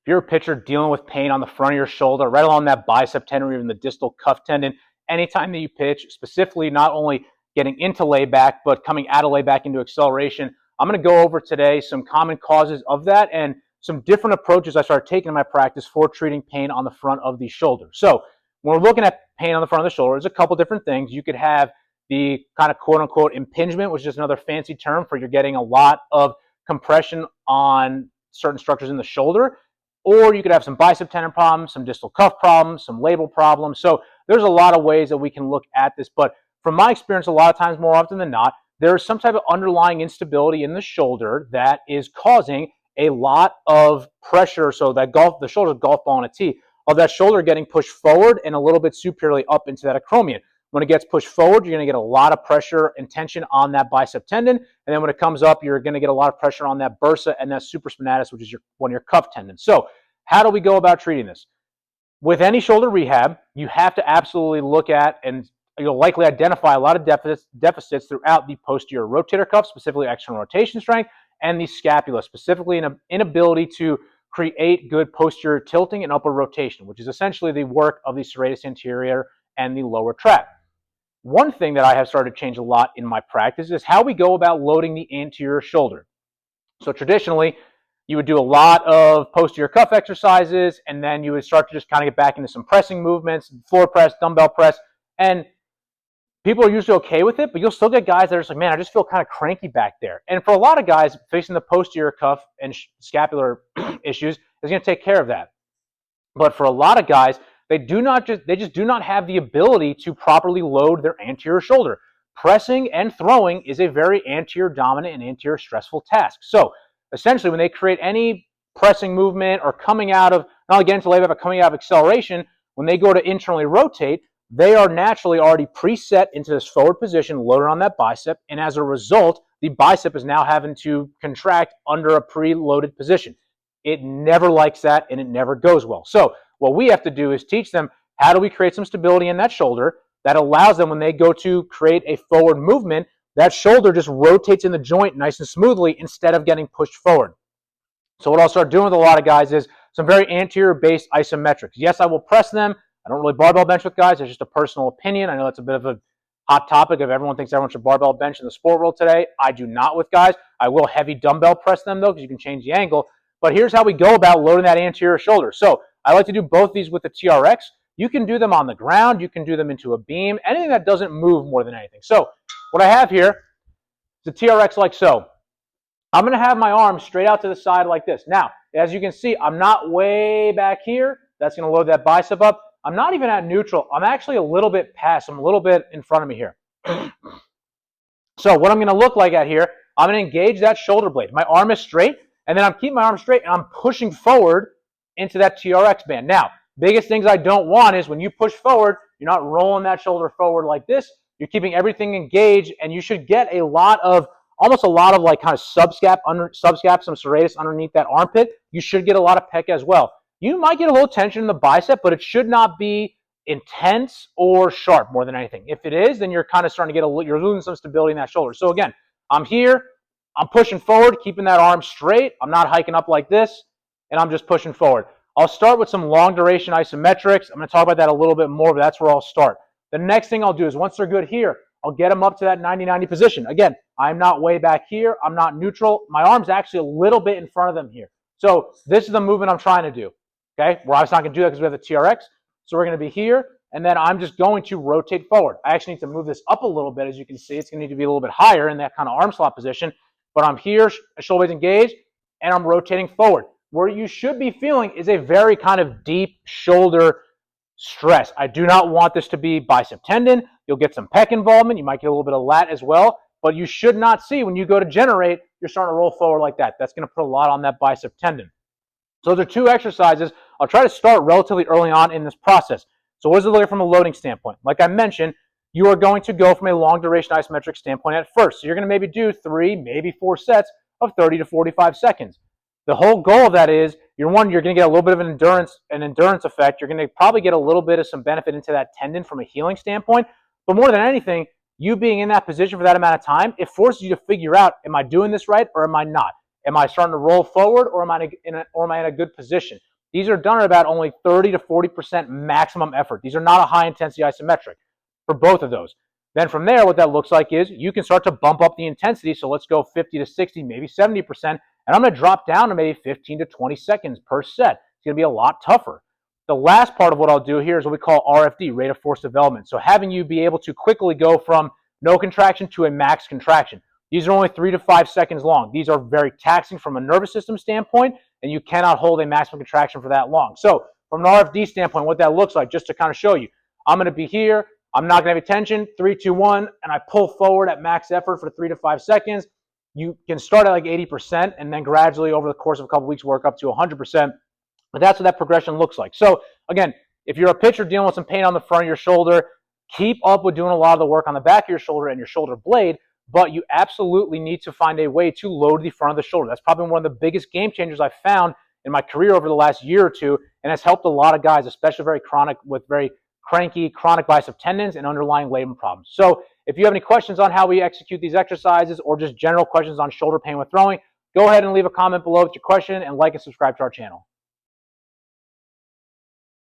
if you're a pitcher dealing with pain on the front of your shoulder, right along that bicep tendon or even the distal cuff tendon, anytime that you pitch, specifically not only getting into layback, but coming out of layback into acceleration, I'm going to go over today some common causes of that and some different approaches I started taking in my practice for treating pain on the front of the shoulder. So when we're looking at pain on the front of the shoulder, there's a couple different things. You could have the kind of quote-unquote impingement, which is another fancy term for you're getting a lot of compression on certain structures in the shoulder. Or you could have some bicep tendon problems, some distal cuff problems, some labral problems. So there's a lot of ways that we can look at this. But from my experience, a lot of times, more often than not, there is some type of underlying instability in the shoulder that is causing a lot of pressure. So that the shoulder's golf ball in a tee, of that shoulder getting pushed forward and a little bit superiorly up into that acromion. When it gets pushed forward, you're going to get a lot of pressure and tension on that bicep tendon. And then when it comes up, you're going to get a lot of pressure on that bursa and that supraspinatus, which is one of your cuff tendons. So how do we go about treating this? With any shoulder rehab, you have to absolutely look at, and you'll likely identify a lot of deficits throughout the posterior rotator cuff, specifically external rotation strength, and the scapula, specifically an inability to create good posterior tilting and upper rotation, which is essentially the work of the serratus anterior and the lower trap. One thing that I have started to change a lot in my practice is how we go about loading the anterior shoulder. So traditionally, you would do a lot of posterior cuff exercises, and then you would start to just kind of get back into some pressing movements, floor press, dumbbell press, and people are usually okay with it, but you'll still get guys that are just like, man, I just feel kind of cranky back there. And for a lot of guys, facing the posterior cuff and scapular issues is going to take care of that. But for a lot of guys, they just do not have the ability to properly load their anterior shoulder. Pressing and throwing is a very anterior dominant and anterior stressful task. So essentially, when they create any pressing movement or coming out of, not only getting to layback, but coming out of acceleration, when they go to internally rotate, they are naturally already preset into this forward position, loaded on that bicep, and as a result, the bicep is now having to contract under a preloaded position. It never likes that, and it never goes well. So what we have to do is teach them how do we create some stability in that shoulder that allows them, when they go to create a forward movement, that shoulder just rotates in the joint nice and smoothly instead of getting pushed forward. So what I'll start doing with a lot of guys is some very anterior-based isometrics. Yes, I will press them. I don't really barbell bench with guys. It's just a personal opinion. I know that's a bit of a hot topic if everyone thinks everyone should barbell bench in the sport world today. I do not with guys. I will heavy dumbbell press them, though, because you can change the angle. But here's how we go about loading that anterior shoulder. So I like to do both these with the TRX. You can do them on the ground. You can do them into a beam. Anything that doesn't move more than anything. So what I have here is a TRX like so. I'm going to have my arms straight out to the side like this. Now, as you can see, I'm not way back here. That's going to load that bicep up. I'm not even at neutral. I'm actually a little bit past. I'm a little bit in front of me here. So what I'm going to look like at here, I'm going to engage that shoulder blade. My arm is straight, and then I'm keeping my arm straight, and I'm pushing forward into that TRX band. Now, biggest things I don't want is when you push forward, you're not rolling that shoulder forward like this. You're keeping everything engaged, and you should get almost a lot of like kind of subscap, some serratus underneath that armpit. You should get a lot of pec as well. You might get a little tension in the bicep, but it should not be intense or sharp more than anything. If it is, then you're kind of starting to you're losing some stability in that shoulder. So again, I'm here, I'm pushing forward, keeping that arm straight. I'm not hiking up like this, and I'm just pushing forward. I'll start with some long duration isometrics. I'm going to talk about that a little bit more, but that's where I'll start. The next thing I'll do is once they're good here, I'll get them up to that 90-90 position. Again, I'm not way back here. I'm not neutral. My arm's actually a little bit in front of them here. So this is the movement I'm trying to do. Okay, we're obviously not going to do that because we have the TRX. So we're going to be here, and then I'm just going to rotate forward. I actually need to move this up a little bit. As you can see, it's going to need to be a little bit higher in that kind of arm slot position. But I'm here, shoulder blades engaged, and I'm rotating forward. Where you should be feeling is a very kind of deep shoulder stress. I do not want this to be bicep tendon. You'll get some pec involvement. You might get a little bit of lat as well. But you should not see when you go to generate, you're starting to roll forward like that. That's going to put a lot on that bicep tendon. So those are two exercises. I'll try to start relatively early on in this process. So what does it look like from a loading standpoint? Like I mentioned, you are going to go from a long duration isometric standpoint at first. So you're going to maybe do 3, maybe 4 sets of 30 to 45 seconds. The whole goal of that is, you're going to get a little bit of an endurance effect. You're going to probably get a little bit of some benefit into that tendon from a healing standpoint. But more than anything, you being in that position for that amount of time, it forces you to figure out, am I doing this right or am I not? Am I starting to roll forward or am I in a good position? These are done at about only 30 to 40% maximum effort. These are not a high intensity isometric for both of those. Then from there, what that looks like is you can start to bump up the intensity. So let's go 50 to 60, maybe 70%. And I'm going to drop down to maybe 15 to 20 seconds per set. It's going to be a lot tougher. The last part of what I'll do here is what we call RFD, rate of force development. So having you be able to quickly go from no contraction to a max contraction. These are only 3 to 5 seconds long. These are very taxing from a nervous system standpoint, and you cannot hold a maximum contraction for that long. So from an RFD standpoint, what that looks like, just to kind of show you, I'm going to be here. I'm not going to have tension, 3, 2, 1, and I pull forward at max effort for 3 to 5 seconds. You can start at like 80% and then gradually over the course of a couple weeks work up to 100%. But that's what that progression looks like. So again, if you're a pitcher dealing with some pain on the front of your shoulder, keep up with doing a lot of the work on the back of your shoulder and your shoulder blade, but you absolutely need to find a way to load the front of the shoulder. That's probably one of the biggest game changers I've found in my career over the last year or two, and has helped a lot of guys, especially very cranky chronic biceps tendons and underlying labrum problems. So if you have any questions on how we execute these exercises or just general questions on shoulder pain with throwing, go ahead and leave a comment below with your question and like and subscribe to our channel.